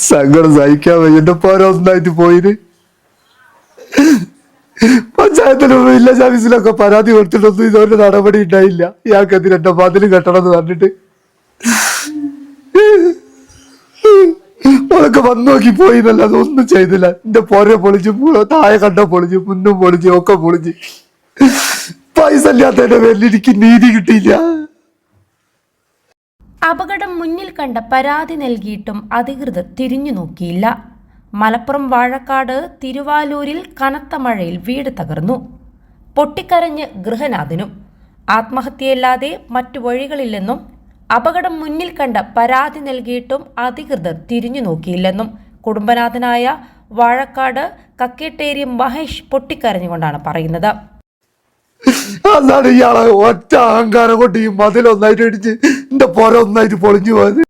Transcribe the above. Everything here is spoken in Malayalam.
സങ്കടം സഹിക്കാൻ വയ്യ. എന്റെ പോര ഒന്നായിട്ട് പോയിന്. പഞ്ചായത്തിലും വില്ലേജ് ഓഫീസിലൊക്കെ പരാതി കൊടുത്തിട്ടൊന്നും ഇതുപോലെ നടപടി ഉണ്ടായില്ല. ഇയാൾക്കെതിരെ എന്റെ മതില് കെട്ടണം എന്ന് പറഞ്ഞിട്ട് അതൊക്കെ വന്നു നോക്കി പോയിന്നല്ല, അതൊന്നും ചെയ്തില്ല. എന്റെ പോര പൊളിച്ചു, താഴെ കണ്ട പൊളിച്ചു, മുന്നും പൊളിച്ചു, ഒക്കെ പൊളിച്ച്. പൈസ ഇല്ലാത്തതിന്റെ പേരിൽ എനിക്ക് നീതി കിട്ടിയില്ല. അപകടം മുന്നിൽ കണ്ട പരാതി നൽകിയിട്ടും അധികൃതർ തിരിഞ്ഞു നോക്കിയില്ല. മലപ്പുറം വാഴക്കാട് തിരുവാലൂരിൽ കനത്ത മഴയിൽ വീട് തകർന്നു. പൊട്ടിക്കരഞ്ഞ് ഗൃഹനാഥനും. ആത്മഹത്യയല്ലാതെ മറ്റു വഴികളില്ലെന്നും അപകടം മുന്നിൽ കണ്ട പരാതി നൽകിയിട്ടും അധികൃതർ തിരിഞ്ഞു നോക്കിയില്ലെന്നും കുടുംബനാഥനായ വാഴക്കാട് കക്കേട്ടേരി മഹേഷ് പൊട്ടിക്കരഞ്ഞുകൊണ്ടാണ് പറയുന്നത്. അതാണ് ഇയാളെ ഒറ്റ അഹങ്കാരം കൊണ്ട് ഈ മതിലൊന്നായിട്ട് അടിച്ച് എന്റെ പോര ഒന്നായിട്ട് പൊളിഞ്ഞു പോയത്.